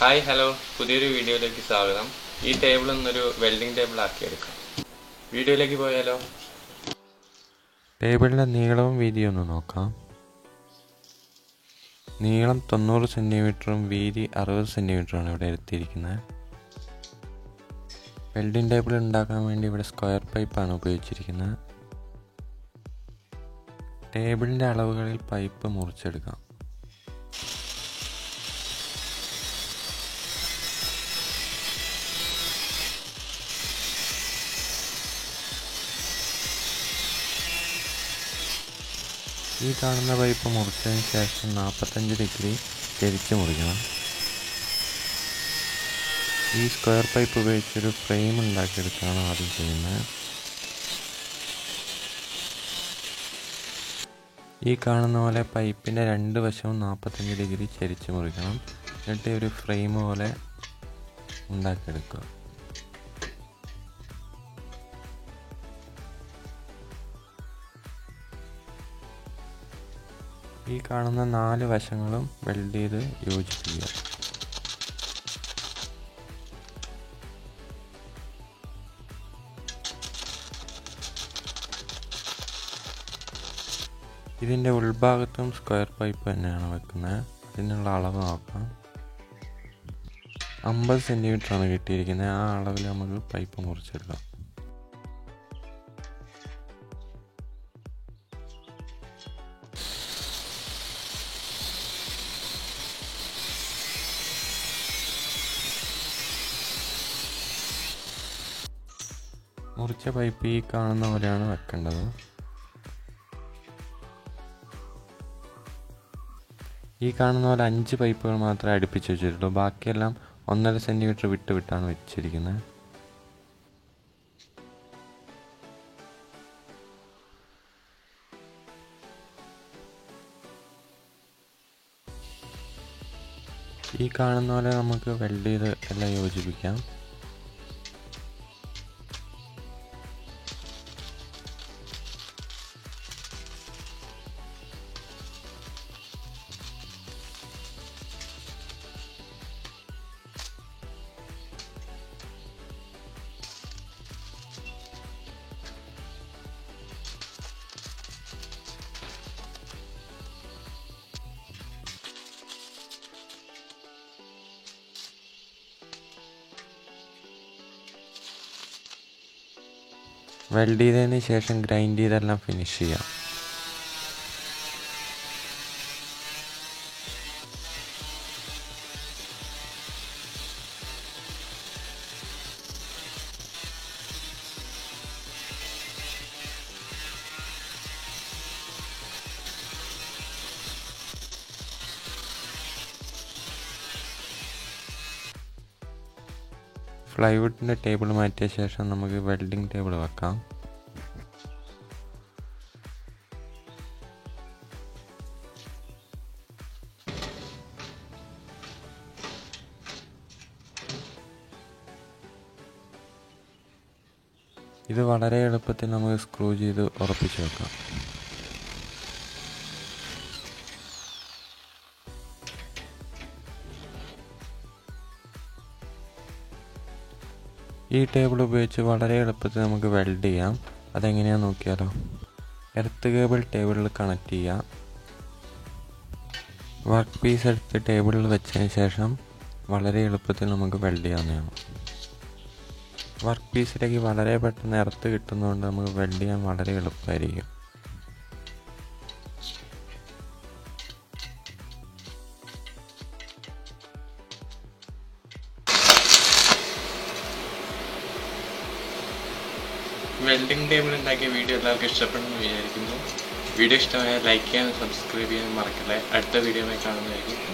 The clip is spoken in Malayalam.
ഹായ് ഹലോ പുതിയൊരു വീഡിയോയിലേക്ക് സ്വാഗതം. ഈ ടേബിൾ ഇന്നൊരു വെൽഡിംഗ് ടേബിൾ ആക്കിയെടുക്കാം. വീഡിയോയിലേക്ക് പോയാലോ? ടേബിളിൻ്റെ നീളവും വീതിയും ഒന്ന് നോക്കാം. നീളം 90 സെൻറ്റിമീറ്ററും വീതി 60 സെൻറ്റിമീറ്ററുമാണ് ഇവിടെ എടുത്തിരിക്കുന്നത്. വെൽഡിംഗ് ടേബിൾ ഉണ്ടാക്കാൻ വേണ്ടി ഇവിടെ സ്ക്വയർ പൈപ്പാണ് ഉപയോഗിച്ചിരിക്കുന്നത്. ടേബിളിൻ്റെ അളവുകളിൽ പൈപ്പ് മുറിച്ചെടുക്കാം. ഈ കാണുന്ന പൈപ്പ് മുറിച്ചതിന് ശേഷം 45 ഡിഗ്രി തിരിച്ച് മുറിക്കണം. ഈ സ്ക്വയർ പൈപ്പ് ഉപയോഗിച്ചൊരു ഫ്രെയിം ഉണ്ടാക്കിയെടുക്കുകയാണ് ആദ്യം ചെയ്യുന്നത്. ഈ കാണുന്ന പോലെ പൈപ്പിൻ്റെ 2 വശവും 45 ഡിഗ്രി ചരിച്ച് മുറിക്കണം. എന്നിട്ട് ഒരു ഫ്രെയിം പോലെ ഉണ്ടാക്കിയെടുക്കുക. ഈ കാണുന്ന 4 വശങ്ങളും വെൽഡ് ചെയ്ത് യോജിപ്പിക്കുക. ഇതിൻ്റെ ഉൾഭാഗത്തും സ്ക്വയർ പൈപ്പ് തന്നെയാണ് വെക്കുന്നത്. അതിനുള്ള അളവ് നോക്കാം. 50 സെൻറ്റിമീറ്ററാണ് കിട്ടിയിരിക്കുന്നത്. ആ അളവിൽ നമുക്ക് പൈപ്പ് മുറിച്ചെടുക്കാം. മുറിച്ച പൈപ്പ് ഈ കാണുന്ന പോലെയാണ് വെക്കേണ്ടത്. ഈ കാണുന്ന പോലെ 5 പൈപ്പുകൾ മാത്രമേ അടുപ്പിച്ച് വെച്ചിട്ടുള്ളൂ. ബാക്കിയെല്ലാം 1.5 സെൻറ്റിമീറ്റർ വിട്ട് വിട്ടാണ് വെച്ചിരിക്കുന്നത്. ഈ കാണുന്ന പോലെ നമുക്ക് വെൽഡ് ചെയ്ത് എല്ലാം യോജിപ്പിക്കാം. വെൽഡ് ചെയ്തതിന് ശേഷം ഗ്രൈൻഡ് ചെയ്തെല്ലാം ഫിനിഷ് ചെയ്യാം. പ്ലൈവുഡിൻ്റെ ടേബിൾ മാറ്റിയ ശേഷം നമുക്ക് വെൽഡിംഗ് ടേബിൾ വെക്കാം. ഇത് വളരെ എളുപ്പത്തിൽ നമുക്ക് സ്ക്രൂ ചെയ്ത് ഉറപ്പിച്ച് വെക്കാം. ഈ ടേബിൾ ഉപയോഗിച്ച് വളരെ എളുപ്പത്തിൽ നമുക്ക് വെൽഡ് ചെയ്യാം. അതെങ്ങനെയാണെന്ന് നോക്കിയാലോ? എർത്ത് കേബിൾ ടേബിളിൽ കണക്ട് ചെയ്യാം. വർക്ക് പീസ് എടുത്ത് ടേബിളിൽ വെച്ചതിന് ശേഷം വളരെ എളുപ്പത്തിൽ നമുക്ക് വെൽഡ് ചെയ്യാവുന്നതാണ്. വർക്ക് പീസിലേക്ക് വളരെ പെട്ടെന്ന് എർത്ത് കിട്ടുന്നതുകൊണ്ട് നമുക്ക് വെൽഡ് ചെയ്യാൻ വളരെ എളുപ്പമായിരിക്കും. വെൽഡിംഗ് ടേബിൾ ഉണ്ടാക്കിയ വീഡിയോ എല്ലാവർക്കും ഇഷ്ടപ്പെടുമെന്ന് വിചാരിക്കുന്നു. വീഡിയോ ഇഷ്ടമായാൽ ലൈക്ക് ചെയ്യാനും സബ്സ്ക്രൈബ് ചെയ്യാനും മറക്കല്ലേ. അടുത്ത വീഡിയോയിൽ കാണുന്നതായിരിക്കും.